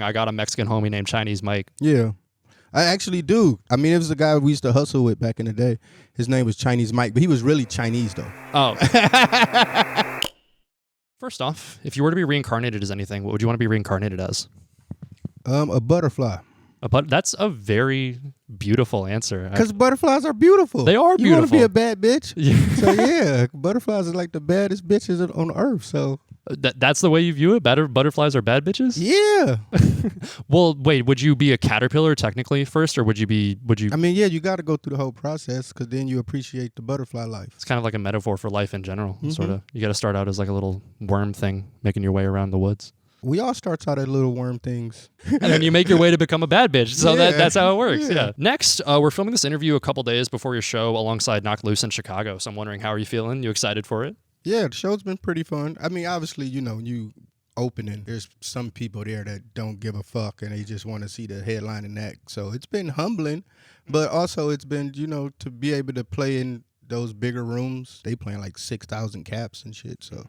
I got a Mexican homie named Chinese Mike. Yeah. I actually do. I mean, it was the guy we used to hustle with back in the day. His name was Chinese Mike, but he was really Chinese, though. Oh. First off, if you were to be reincarnated as anything, what would you want to be reincarnated as? A butterfly. That's a very beautiful answer. Because butterflies are beautiful. They are beautiful. You want to be a bad bitch? Yeah. So, yeah, butterflies are like the baddest bitches on earth, so... That's the way you view it? Butterflies are bad bitches? Yeah. Well, wait, would you be a caterpillar technically first, or would you? I mean, yeah, you got to go through the whole process because then you appreciate the butterfly life. It's kind of like a metaphor for life in general, sort of. You got to start out as like a little worm thing, making your way around the woods. We all starts out as little worm things. And then you make your way to become a bad bitch. So Yeah. that's how it works. Yeah. Next, we're filming this interview a couple days before your show alongside Knocked Loose in Chicago. So I'm wondering, how are you feeling? You excited for it? Yeah, the show's been pretty fun. I mean, obviously, you opening, there's some people there that don't give a fuck and they just want to see the headline and act. So it's been humbling, but also it's been, to be able to play in those bigger rooms. They playing like 6,000 caps and shit. So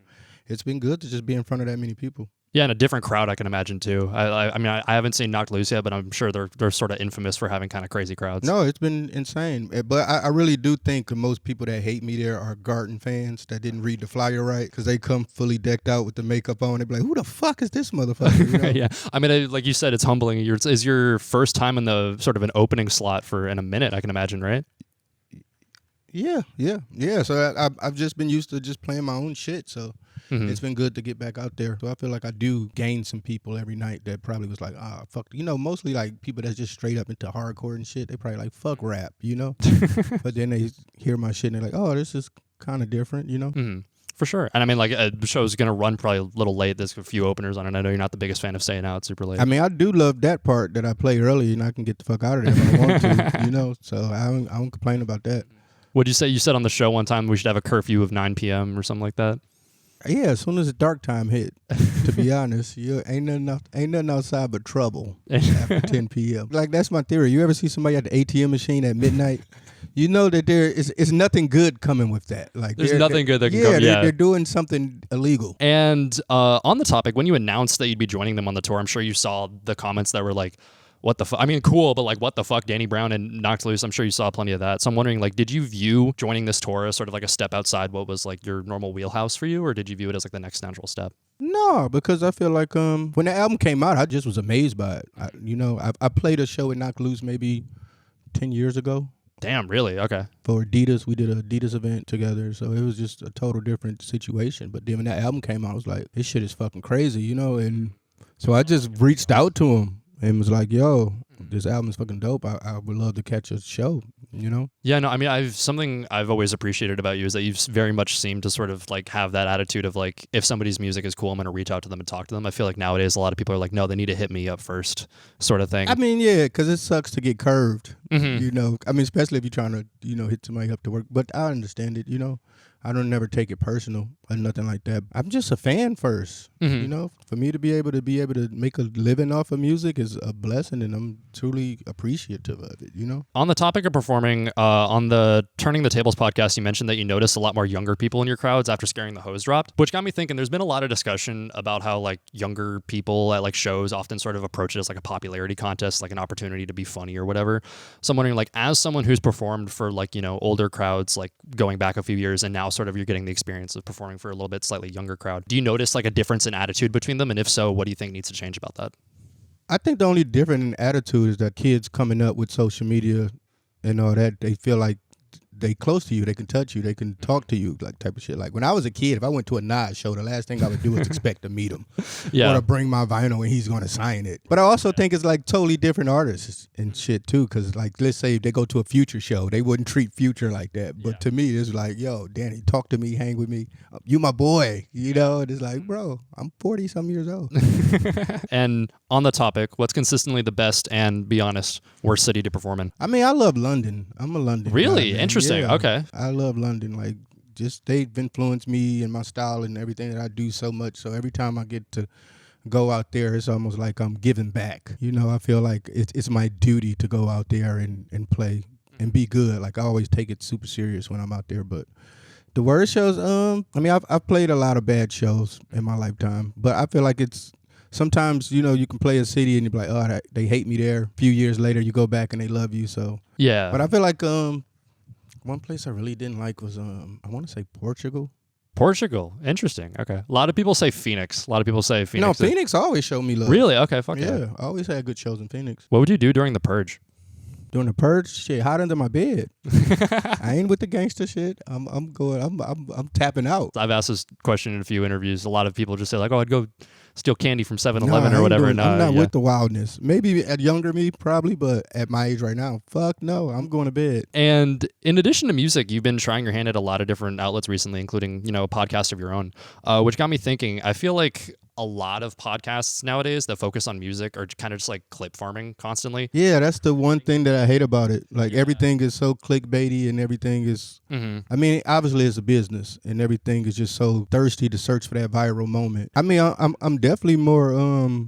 it's been good to just be in front of that many people. Yeah, and a different crowd, I can imagine, too. I mean, I haven't seen Knocked Loose yet, but I'm sure they're sort of infamous for having kind of crazy crowds. No, it's been insane. But I really do think the most people that hate me there are Garden fans that didn't read the flyer right because they come fully decked out with the makeup on. They be like, who the fuck is this motherfucker? Yeah. I mean, like you said, it's humbling. It's your first time in the sort of an opening slot in a minute, I can imagine, right? Yeah. So I've just been used to just playing my own shit, so... It's been good to get back out there. So I feel like I do gain some people every night that probably was like, fuck. Mostly like people that's just straight up into hardcore and shit. They probably like, fuck rap, But then they hear my shit and they're like, oh, this is kind of different, For sure. And I mean, like, the show's going to run probably a little late. There's a few openers on it. I know you're not the biggest fan of staying out super late. I mean, I do love that part that I play early and I can get the fuck out of there if I want to, So I don't complain about that. What'd you say? You said on the show one time we should have a curfew of 9 p.m. or something like that? Yeah, as soon as the dark time hit, to be honest, ain't nothing outside but trouble after 10 p.m. Like, that's my theory. You ever see somebody at the ATM machine at midnight? You know that there is nothing good coming with that. Like, there's nothing good that can come. Yeah, they're doing something illegal. And on the topic, when you announced that you'd be joining them on the tour, I'm sure you saw the comments that were like, what the fuck? I mean, cool, but like, what the fuck? Danny Brown and Knocked Loose, I'm sure you saw plenty of that. So I'm wondering, like, did you view joining this tour as sort of like a step outside what was like your normal wheelhouse for you, or did you view it as like the next natural step? No, because I feel like when the album came out, I just was amazed by it. I played a show at Knocked Loose maybe 10 years ago. Damn, really? Okay. For Adidas, we did an Adidas event together, so it was just a total different situation. But then when that album came out, I was like, this shit is fucking crazy, And so I just reached out to him and was like, yo, this album is fucking dope. I would love to catch a show, Yeah, no, I mean, something I've always appreciated about you is that you've very much seemed to sort of like have that attitude of like, if somebody's music is cool, I'm going to reach out to them and talk to them. I feel like nowadays a lot of people are like, no, they need to hit me up first, sort of thing. I mean, yeah, because it sucks to get curved, I mean, especially if you're trying to, hit somebody up to work. But I understand it, I don't never take it personal or nothing like that. I'm just a fan first, For me to be able to make a living off of music is a blessing, and I'm truly appreciative of it, On the topic of performing, on the Turning the Tables podcast, you mentioned that you noticed a lot more younger people in your crowds after Scaring the Hose dropped, which got me thinking there's been a lot of discussion about how like younger people at like shows often sort of approach it as like a popularity contest, like an opportunity to be funny or whatever. So I'm wondering, like, as someone who's performed for like, older crowds, like going back a few years, and now sort of you're getting the experience of performing for a little bit slightly younger crowd, do you notice like a difference in attitude between them? And if so, what do you think needs to change about that? I think the only difference in attitude is that kids coming up with social media and all that, they feel like they close to you, they can touch you, they can talk to you, like type of shit. Like when I was a kid, if I went to a Nas show, the last thing I would do is expect to meet him. Or to bring my vinyl and he's going to sign it. But I also think it's like totally different artists and shit too, because like let's say if they go to a Future show, they wouldn't treat Future like that. But to me, it's like, yo, Danny, talk to me, hang with me. You my boy, And it's like, bro, I'm 40-some years old. And on the topic, what's consistently the best and, be honest, worst city to perform in? I mean, I love London. I'm a London Really? guy, Interesting. Yeah. Okay. I love London. Like, just they've influenced me and my style and everything that I do so much. So every time I get to go out there, it's almost like I'm giving back. I feel like it's my duty to go out there and play and be good. Like, I always take it super serious when I'm out there. But the worst shows, I mean, I've played a lot of bad shows in my lifetime, but I feel like it's sometimes, you can play a city and you're like, oh, they hate me there. A few years later, you go back and they love you. So Yeah. But I feel like one place I really didn't like was I want to say Portugal. Portugal. Interesting. Okay. A lot of people say Phoenix. No, Phoenix always showed me love. Really? Okay. Fuck yeah. yeah. I always had good shows in Phoenix. What would you do during the purge? During the purge, shit, hide under my bed. I ain't with the gangster shit. I'm tapping out. I've asked this question in a few interviews. A lot of people just say like, "Oh, I'd go steal candy from 7-Eleven I or ain't whatever." I'm not with the wildness. Maybe at younger me, probably, but at my age right now, fuck no, I'm going to bed. And in addition to music, you've been trying your hand at a lot of different outlets recently, including, a podcast of your own, which got me thinking. I feel like a lot of podcasts nowadays that focus on music are kind of just like clip farming constantly. Yeah, that's the one thing that I hate about it. Like everything is so clickbaity and everything is, I mean, obviously it's a business and everything is just so thirsty to search for that viral moment. I mean, I'm definitely more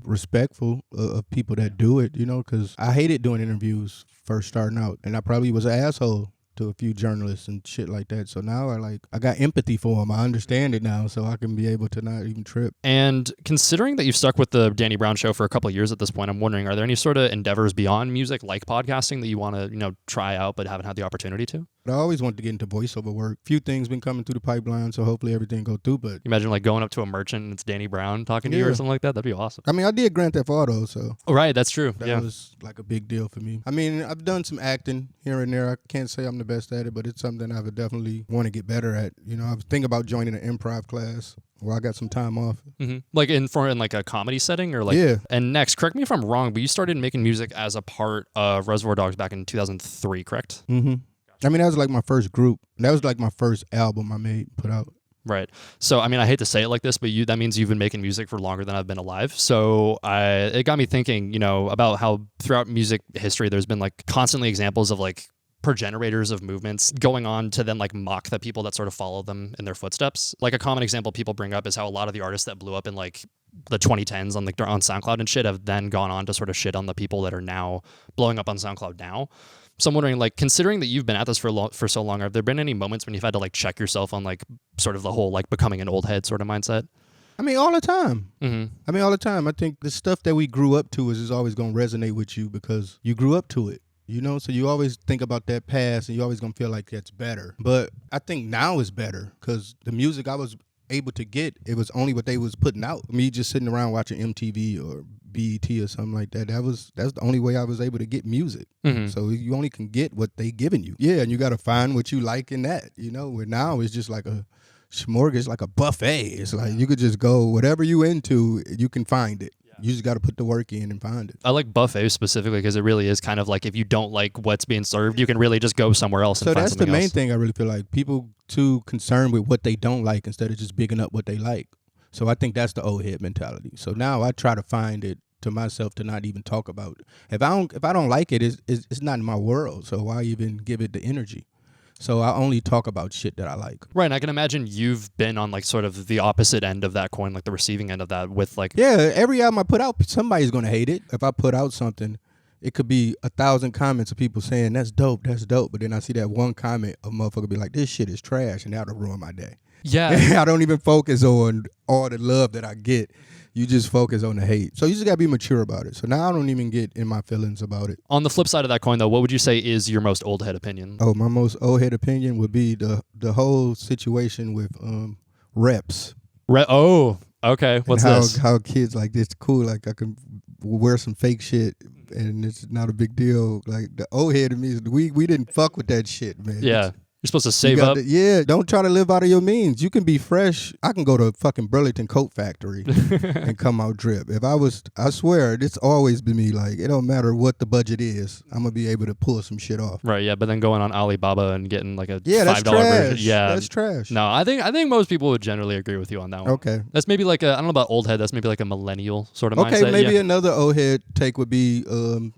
respectful of people that do it, because I hated doing interviews first starting out, and I probably was an asshole to a few journalists and shit like that. So now I got empathy for them. I understand it now, so I can be able to not even trip. And considering that you've stuck with the Danny Brown show for a couple of years at this point, I'm wondering, are there any sort of endeavors beyond music, like podcasting, that you want to, try out but haven't had the opportunity to? I always wanted to get into voiceover work. Few things been coming through the pipeline, so hopefully everything go through. But you imagine like going up to a merchant and it's Danny Brown talking to you or something like that. That'd be awesome. I mean, I did Grand Theft Auto, so right, that's true. That was like a big deal for me. I mean, I've done some acting here and there. I can't say I'm the best at it, but it's something I would definitely want to get better at. I was thinking about joining an improv class. Well, I got some time off. Like in like a comedy setting or like. Yeah. And next, correct me if I'm wrong, but you started making music as a part of Reservoir Dogs back in 2003, correct? Mm-hmm. I mean, that was like my first group. That was like my first album I put out. Right. So, I mean, I hate to say it like this, but that means you've been making music for longer than I've been alive. So it got me thinking, about how throughout music history, there's been like constantly examples of like progenitors of movements going on to then like mock the people that sort of follow them in their footsteps. Like a common example people bring up is how a lot of the artists that blew up in like the 2010s on SoundCloud and shit have then gone on to sort of shit on the people that are now blowing up on SoundCloud now. So I'm wondering, like, considering that you've been at this for so long, have there been any moments when you've had to like check yourself on like sort of the whole like becoming an old head sort of mindset? I mean, all the time. I mean, all the time. I think the stuff that we grew up to is always going to resonate with you because you grew up to it. So you always think about that past and you always going to feel like that's better. But I think now is better because the music I was able to get, it was only what they was putting out. Me just sitting around watching MTV or BET or something like that. That's the only way I was able to get music. So you only can get what they giving you. Yeah, and you got to find what you like in that. Where now it's just like a smorgasbord, like a buffet. It's like you could just go whatever you into, you can find it. You just got to put the work in and find it. I like buffet specifically because it really is kind of like if you don't like what's being served, you can really just go somewhere else and find something else. So that's the main thing I really feel like. People too concerned with what they don't like instead of just bigging up what they like. So I think that's the old head mentality. So now I try to find it to myself to not even talk about it. If I don't like it, it's not in my world. So why even give it the energy? So I only talk about shit that I like. Right, and I can imagine you've been on like sort of the opposite end of that coin, like the receiving end of that with like... Yeah, every album I put out, somebody's going to hate it. If I put out something, it could be 1,000 comments of people saying, that's dope. But then I see that one comment, a motherfucker be like, this shit is trash, and that'll ruin my day. Yeah. I don't even focus on all the love that I get. You just focus on the hate. So you just got to be mature about it. So now I don't even get in my feelings about it. On the flip side of that coin, though, what would you say is your most old head opinion? Oh, my most old head opinion would be the whole situation with reps. Oh, okay. What's this? How kids like this cool. Like I can wear some fake shit and it's not a big deal. Like the old head of me is we didn't fuck with that shit, man. Yeah. You're supposed to save up. Don't try to live out of your means. You can be fresh. I can go to fucking Burlington Coat Factory and come out drip. I swear, it's always been me. Like, it don't matter what the budget is. I'm going to be able to pull some shit off. Right, yeah, but then going on Alibaba and getting like a $5 that's trash. version. Yeah, that's trash. No, I think most people would generally agree with you on that one. Okay. That's maybe like I don't know about old head. That's maybe like a millennial sort of mindset. Okay, maybe another old head take would be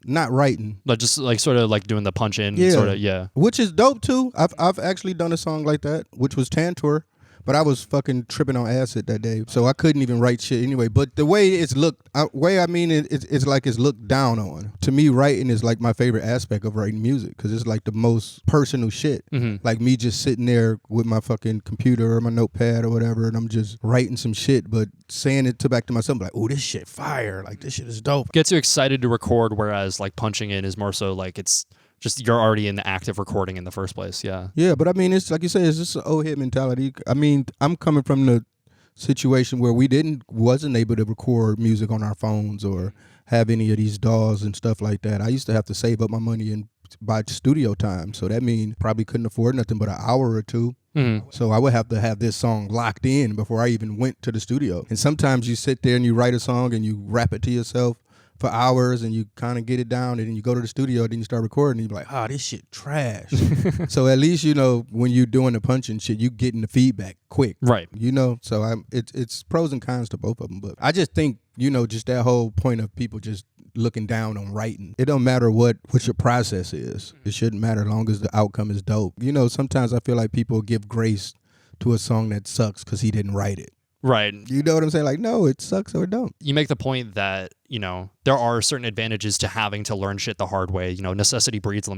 not writing. But just like sort of like doing the punch in, sort of, yeah. Which is dope too. I've actually done a song like that, which was Tantor, But I was fucking tripping on acid that day, so I couldn't even write shit anyway. But the way it's looked, it's like it's looked down on. To me, writing is like my favorite aspect of writing music because it's like the most personal shit. Like me just sitting there with my fucking computer or my notepad or whatever, and I'm just writing some shit, but saying it back to myself, like, oh, this shit fire, like this shit is dope. Gets you excited to record, whereas like punching in is more so like it's just you're already in the act of recording in the first place. Yeah, but I mean, it's like you say, it's just an old head mentality. I mean, I'm coming from the situation where we wasn't able to record music on our phones or have any of these DAWs and stuff like that. I used to have to save up my money and buy studio time, so that means probably couldn't afford nothing but an hour or two. So I would have to have this song locked in before I even went to the studio. And sometimes you sit there and you write a song and you rap it to yourself for hours and you kind of get it down, and then you go to the studio, then you start recording and you're like, this shit trash. So at least, when you're doing the punching shit, you getting the feedback quick. Right. So it's pros and cons to both of them. But I just think, just that whole point of people just looking down on writing. It don't matter what your process is. It shouldn't matter as long as the outcome is dope. Sometimes I feel like people give grace to a song that sucks because he didn't write it. Right. You know what I'm saying? Like, no, it sucks or it don't. You make the point that, there are certain advantages to having to learn shit the hard way. Necessity breeds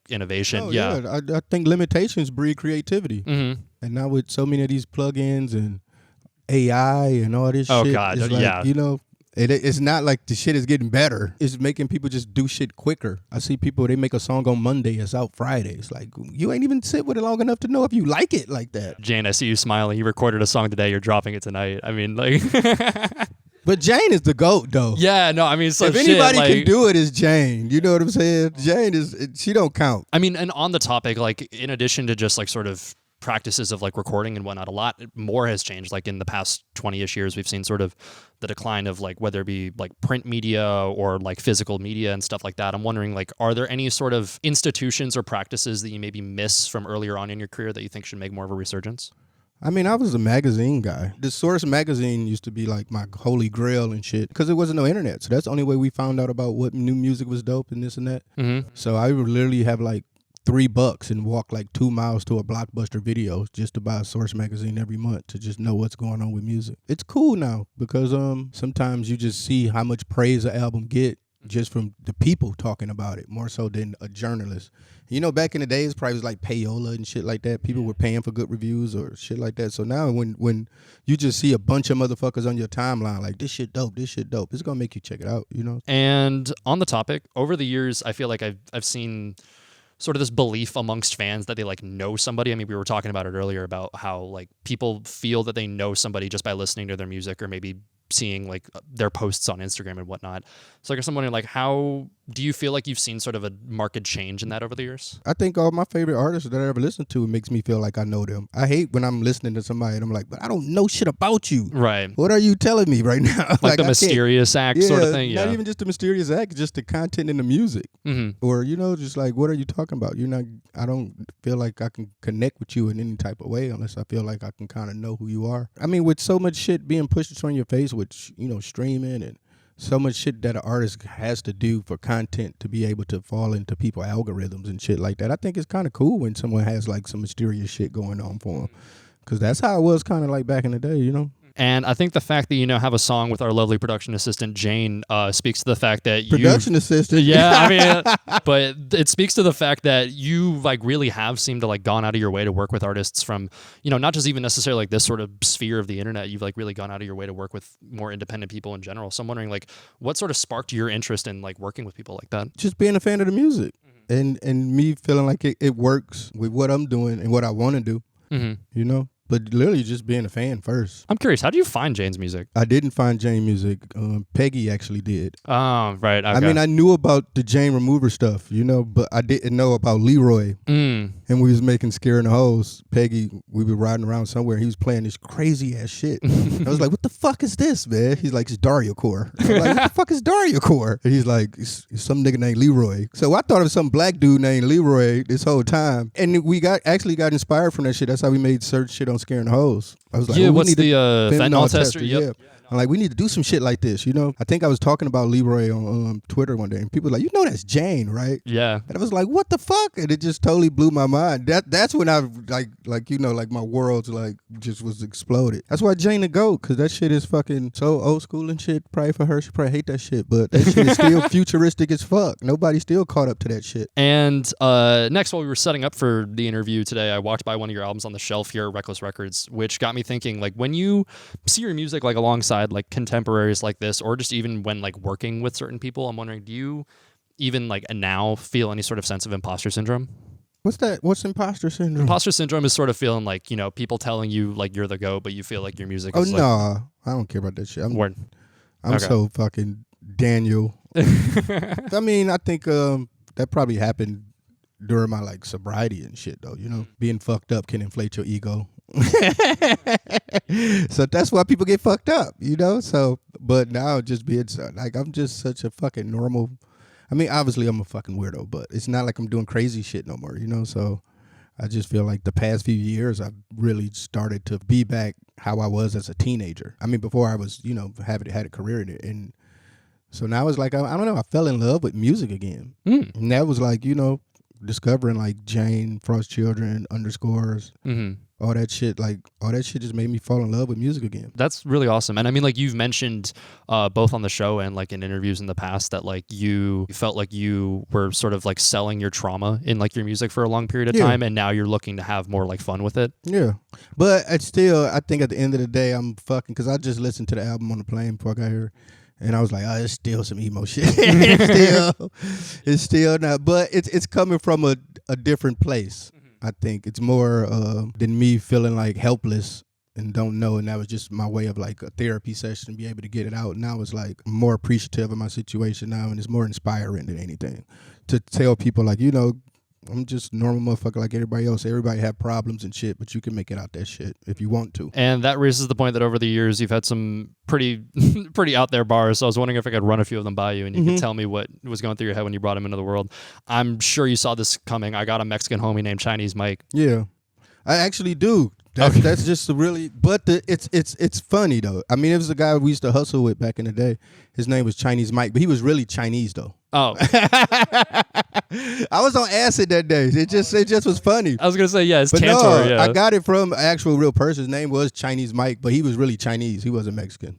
innovation. Oh, yeah. I think limitations breed creativity. And now with so many of these plugins and AI and all this shit. Oh, God. It's like, it's not like the shit is getting better. It's making people just do shit quicker. I see people, they make a song on Monday, it's out Friday. It's like, you ain't even sit with it long enough to know if you like it like that. Jane, I see you smiling. You recorded a song today. You're dropping it tonight. I mean, like... But Jane is the GOAT, though. Yeah, no, I mean, so if anybody can do it, it's Jane. You know what I'm saying? Jane she don't count. I mean, and on the topic, like, in addition to just, like, sort of practices of, like, recording and whatnot, a lot more has changed. Like, in the past 20-ish years, we've seen sort of the decline of, like, whether it be, like, print media or, like, physical media and stuff like that. I'm wondering, like, are there any sort of institutions or practices that you maybe miss from earlier on in your career that you think should make more of a resurgence? I mean, I was a magazine guy. The Source magazine used to be like my holy grail and shit because there wasn't no internet. So that's the only way we found out about what new music was dope and this and that. So I would literally have like $3 and walk like 2 miles to a Blockbuster video just to buy a Source magazine every month to just know what's going on with music. It's cool now because sometimes you just see how much praise an album get just from the people talking about it more so than a journalist. Back in the days, probably was like payola and shit like that. People were paying for good reviews or shit like that. So now when you just see a bunch of motherfuckers on your timeline like, this shit dope, it's going to make you check it out, And on the topic, over the years, I feel like I've seen sort of this belief amongst fans that they like know somebody. I mean, we were talking about it earlier about how like people feel that they know somebody just by listening to their music or maybe seeing like their posts on Instagram and whatnot. So I guess I'm wondering, like, how do you feel like you've seen sort of a marked change in that over the years? I think all my favorite artists that I ever listen to, it makes me feel like I know them. I hate when I'm listening to somebody and I'm like, but I don't know shit about you. Right. What are you telling me right now? Like the mysterious act sort of thing? Yeah, not even just the mysterious act, just the content in the music. Or, just like, what are you talking about? I don't feel like I can connect with you in any type of way unless I feel like I can kind of know who you are. I mean, with so much shit being pushed on your face with, streaming and so much shit that an artist has to do for content to be able to fall into people's algorithms and shit like that. I think it's kind of cool when someone has like some mysterious shit going on for them. Because that's how it was kind of like back in the day, And I think the fact that have a song with our lovely production assistant Jane speaks to the fact that production assistant. Yeah, I mean, but it speaks to the fact that you like really have seemed to like gone out of your way to work with artists from not just even necessarily like this sort of sphere of the internet. You've like really gone out of your way to work with more independent people in general. So I'm wondering like what sort of sparked your interest in like working with people like that? Just being a fan of the music and me feeling like it works with what I'm doing and what I want to do. But literally just being a fan first. I'm curious, how do you find Jane's music? I didn't find Jane music. Peggy actually did. Oh, right. Okay. I mean, I knew about the Jane Remover stuff, but I didn't know about Leroy. And we was making Scaring the Hoes. Peggy, we were riding around somewhere. He was playing this crazy ass shit. I was like, what the fuck is this, man? He's like, it's Dario Core. I was like, what the fuck is Dario Core? And he's like, it's some nigga named Leroy. So I thought it was some black dude named Leroy this whole time. And we actually got inspired from that shit. That's how we made search shit on Scaring the Hoes. I was like, what's the fentanyl tester? Yep. Yeah. I'm like, we need to do some shit like this, you know? I think I was talking about Leroy on Twitter one day, and people were like, you know that's Jane, right? Yeah. And I was like, what the fuck? And it just totally blew my mind. That's when I, like you know, like my world's like just was exploded. That's why Jane the GOAT, because that shit is fucking so old school and shit. Probably for her, she probably hate that shit, but that shit is still futuristic as fuck. Nobody's still caught up to that shit. And next, while we were setting up for the interview today, I walked by one of your albums on the shelf here at Reckless Records, which got me thinking, like, when you see your music like alongside like contemporaries like this, or just even when like working with certain people, I'm wondering, do you even like now feel any sort of sense of imposter syndrome? What's that? What's imposter syndrome? Imposter syndrome is sort of feeling like, you know, people telling you like you're the GOAT, but you feel like your music Oh, is no. like... I don't care about that shit. I'm Okay. so fucking Daniel. I mean, I think that probably happened during my like sobriety and shit though, you know? Being fucked up can inflate your ego. So that's why people get fucked up, you know? So, but now just being like, I'm just such a fucking normal. I mean, obviously I'm a fucking weirdo, but it's not like I'm doing crazy shit no more, you know? So I just feel like the past few years I've really started to be back how I was as a teenager. I mean, before I was, you know, had a career in it. And so now it's like, I don't know, I fell in love with music again. And that was like, you know, discovering like Jane, Frost Children, Underscores, all that shit. Like all that shit just made me fall in love with music again. That's really awesome. And I mean, like you've mentioned both on the show and like in interviews in the past that like you felt like you were sort of like selling your trauma in like your music for a long period of time, and now you're looking to have more like fun with it. Yeah. But it's still, I think at the end of the day, I'm fucking, because I just listened to the album on the plane before I got here. And I was like, oh, it's still some emo shit. It's still not. But it's coming from a different place. I think it's more than me feeling like helpless and don't know. And that was just my way of like a therapy session, be able to get it out. Now it's like more appreciative of my situation now. And it's more inspiring than anything to tell people like, you know, I'm just a normal motherfucker like everybody else. Everybody have problems and shit, but you can make it out that shit if you want to. And that raises the point that over the years you've had some pretty out there bars. So I was wondering if I could run a few of them by you and you could tell me what was going through your head when you brought him into the world. I'm sure you saw this coming. I got a Mexican homie named Chinese Mike. Yeah, I actually do. That's just a really, but it's funny though. I mean, it was a guy we used to hustle with back in the day. His name was Chinese Mike, but he was really Chinese though. Oh. I was on acid that day. It just was funny. I was gonna say, yeah, it's but Tantor. No, yeah. I got it from an actual real person. His name was Chinese Mike, but he was really Chinese. He wasn't Mexican.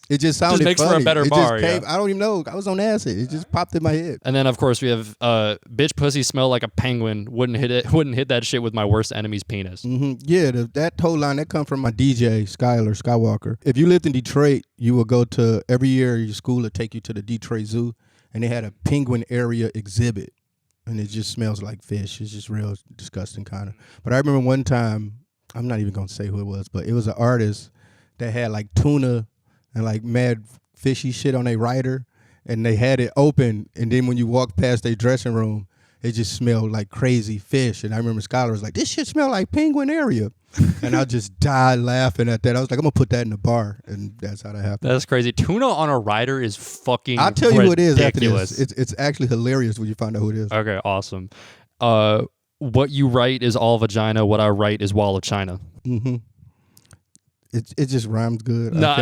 It just sounded just makes funny. for a better bar. Yeah. I don't even know. I was on acid. It just popped in my head. And then of course we have bitch pussy smell like a penguin. Wouldn't hit that shit with my worst enemy's penis. Yeah, that whole line that come from my DJ Skywalker. If you lived in Detroit, you would go to every year your school would take you to the Detroit Zoo, and they had a penguin area exhibit, and it just smells like fish. It's just real disgusting kind of. But I remember one time, I'm not even gonna say who it was, but it was an artist that had like tuna and like mad fishy shit on their rider, and they had it open, and then when you walked past their dressing room, it just smelled like crazy fish. And I remember Skylar was like, this shit smell like penguin area. And I just died laughing at that. I was like, I'm gonna put that in the bar, and that's how that happened. That's crazy. Tuna on a rider is fucking I'll tell you ridiculous. who it is after this. It's actually hilarious when you find out who it is. Okay, awesome. What you write is all vagina. What I write is wall of China. It just rhymes good. No,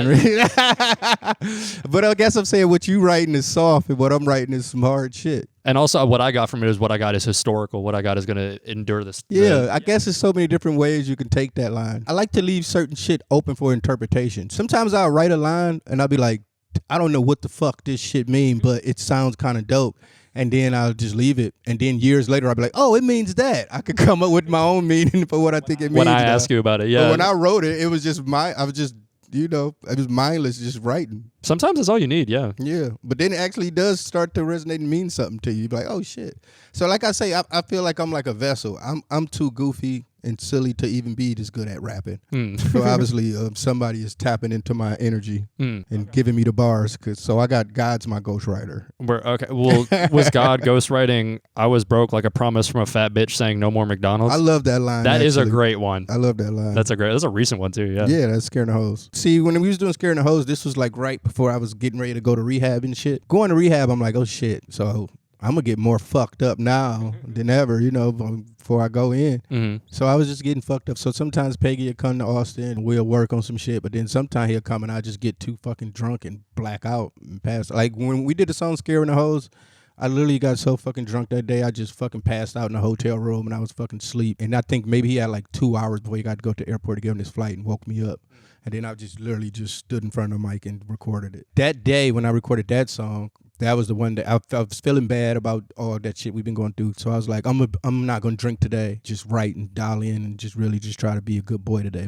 but I guess I'm saying what you writing is soft, and what I'm writing is some hard shit. And also, what I got from it is what I got is historical. What I got is going to endure this. Yeah, I guess there's so many different ways you can take that line. I like to leave certain shit open for interpretation. Sometimes I'll write a line, and I'll be like, I don't know what the fuck this shit mean, but it sounds kind of dope. And then I'll just leave it. And then years later, I'll be like, oh, it means that. I could come up with my own meaning for what I think it means. When I ask you about it, yeah. But when I wrote it, it was just I was just, you know, it was mindless just writing. Sometimes that's all you need, yeah. Yeah. But then it actually does start to resonate and mean something to you. You're like, oh, shit. So like I say, I feel like I'm like a vessel. I'm too goofy and silly to even be this good at rapping. So obviously somebody is tapping into my energy and giving me the bars. So I got God's my ghostwriter. Okay. Well, was God ghostwriting, I was broke like a promise from a fat bitch saying no more McDonald's? I love that line. That is a great one. I love that line. That's a recent one too, yeah. Yeah, that's Scaring the Hoes. See, when we was doing Scaring the Hoes, this was like right before I was getting ready to go to rehab and shit. Going to rehab, I'm like, oh shit. So I'm gonna get more fucked up now than ever, before I go in. Mm-hmm. So I was just getting fucked up. So sometimes Peggy will come to Austin and we'll work on some shit, but then sometimes he'll come and I just get too fucking drunk and black out and pass. Like when we did the song Scaring the Hoes, I literally got so fucking drunk that day, I just fucking passed out in a hotel room and I was fucking asleep. And I think maybe he had like 2 hours before he got to go to the airport to get on his flight and woke me up. And then I just literally just stood in front of the mic and recorded it. That day when I recorded that song, that was the one that I was feeling bad about all that shit we've been going through. So I was like, I'm not going to drink today. Just write and dial in and just really just try to be a good boy today.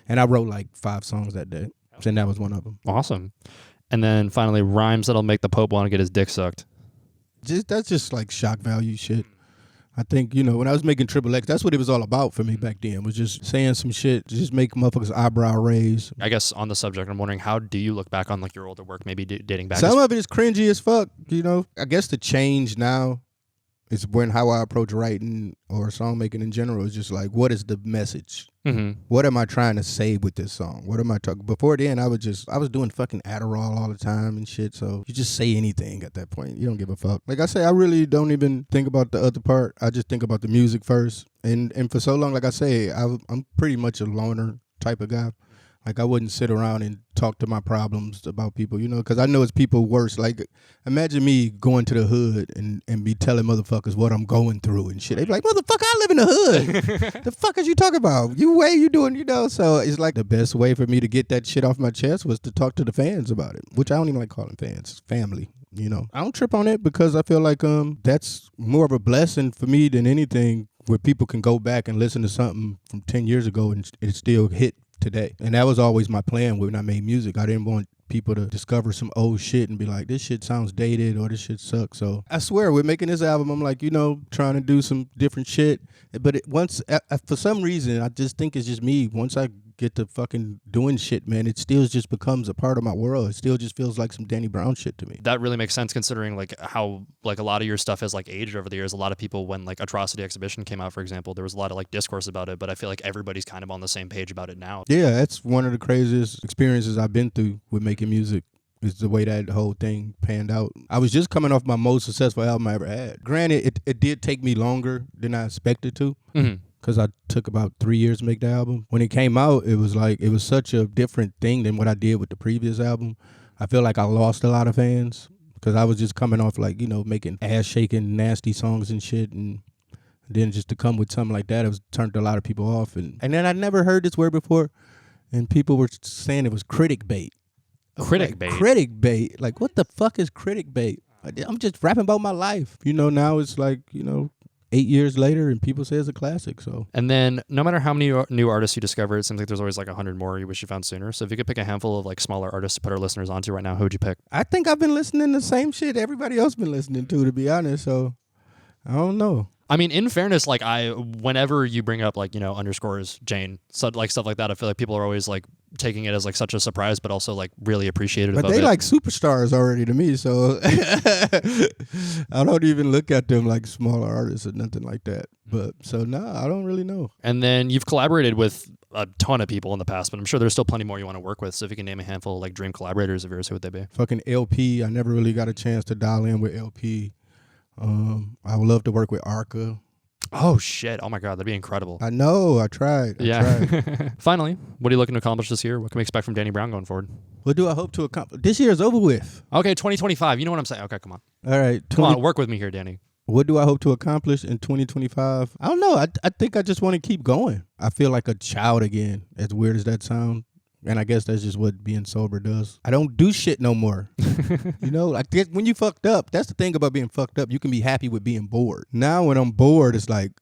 And I wrote like 5 songs that day. And that was one of them. Awesome. And then finally, rhymes that'll make the Pope want to get his dick sucked. That's just like shock value shit. I think, when I was making Triple X, that's what it was all about for me back then, was just saying some shit, just make motherfuckers' eyebrow raise. I guess on the subject, I'm wondering, how do you look back on like your older work, maybe dating back? Some of it is cringy as fuck, I guess the change now is when how I approach writing or song making in general is just like, what is the message? Mm-hmm. What am I trying to say with this song? What am I talking? Before then, I was doing fucking Adderall all the time and shit. So you just say anything at that point. You don't give a fuck. Like I say, I really don't even think about the other part. I just think about the music first. And for so long, like I say, I'm pretty much a loner type of guy. Like I wouldn't sit around and talk to my problems about people, because I know it's people worse. Like imagine me going to the hood and be telling motherfuckers what I'm going through and shit. They be like, motherfucker, I live in the hood. The fuck is you talking about? You doing, So it's like the best way for me to get that shit off my chest was to talk to the fans about it, which I don't even like calling fans, family. I don't trip on it because I feel like that's more of a blessing for me than anything, where people can go back and listen to something from 10 years ago and it still hit today. And that was always my plan when I made music. I didn't want people to discover some old shit and be like, this shit sounds dated or this shit sucks. So I swear, with making this album, I'm like, trying to do some different shit. But for some reason, I just think it's just me. Once I get to fucking doing shit, man, it still just becomes a part of my world. It still just feels like some Danny Brown shit to me. That really makes sense, considering like how like a lot of your stuff has like aged over the years. A lot of people, when like Atrocity Exhibition came out, for example, there was a lot of like discourse about it, but I feel like everybody's kind of on the same page about it now. Yeah, that's one of the craziest experiences I've been through with making music, is the way that whole thing panned out. I was just coming off my most successful album I ever had. Granted, it did take me longer than I expected to. Mm-hmm. Because I took about 3 years to make the album. When it came out, it was such a different thing than what I did with the previous album. I feel like I lost a lot of fans because I was just coming off making ass-shaking, nasty songs and shit. And then just to come with something like that, it turned a lot of people off. And then I never heard this word before, and people were saying it was critic bait. Critic bait? Critic bait. Like, what the fuck is critic bait? I'm just rapping about my life. Now it's 8 years later, and people say it's a classic. So, and then no matter how many new artists you discover, it seems like there's always like 100 more you wish you found sooner. So if you could pick a handful of like smaller artists to put our listeners onto right now, who would you pick? I think I've been listening to the same shit everybody else been listening to be honest. So I don't know. I mean, in fairness, like whenever you bring up like, underscores Jane, so like stuff like that, I feel like people are always like taking it as like such a surprise, but also like really appreciative of it. But they like superstars already to me, so I don't even look at them like smaller artists or nothing like that. But so I don't really know. And then you've collaborated with a ton of people in the past, but I'm sure there's still plenty more you want to work with. So if you can name a handful of like dream collaborators of yours, who would they be? Fucking LP. I never really got a chance to dial in with LP. I would love to work with Arca. Oh shit! Oh my god, that'd be incredible. I know. I tried. Finally, what are you looking to accomplish this year? What can we expect from Danny Brown going forward? What do I hope to accomplish? This year is over with. Okay, 2025. You know what I'm saying? Okay, come on. All right. Come on, work with me here, Danny. What do I hope to accomplish in 2025? I don't know. I think I just want to keep going. I feel like a child again, as weird as that sounds. And I guess that's just what being sober does. I don't do shit no more. Like when you fucked up, that's the thing about being fucked up. You can be happy with being bored. Now when I'm bored, it's like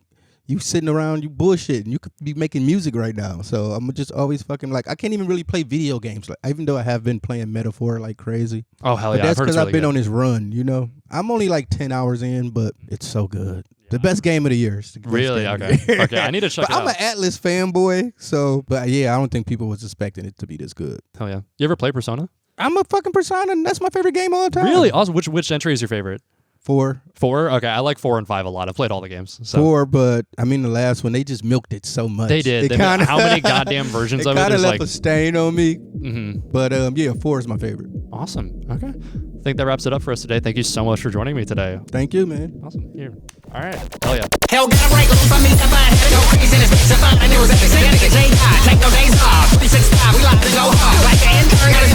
you sitting around, you bullshitting. You could be making music right now. So I'm just always fucking like, I can't even really play video games. Like, even though I have been playing Metaphor like crazy. Oh, hell yeah. But that's because I've been on this run, I'm only like 10 hours in, but it's so good. The best game of the year. Really? Okay. Okay, I need to check it out. I'm an Atlas fanboy, but yeah, I don't think people was expecting it to be this good. Hell yeah. You ever play Persona? I'm a fucking Persona, and that's my favorite game all the time. Really? Awesome. Which entry is your favorite? 4. 4? Okay, I like 4 and 5 a lot. I've played all the games. So. 4, but I mean the last one, they just milked it so much. They did. How many goddamn versions of it? It kind of left a stain on me. Mm-hmm. But yeah, 4 is my favorite. Awesome. Okay. I think that wraps it up for us today. Thank you so much for joining me today. Thank you, man. Awesome. Here. All right. Hell yeah. Hell got a break loose for me to find. Had to go crazy in this bitch to find. It was every second. Take no days off. 365, we live to go hard. Like an intern, gotta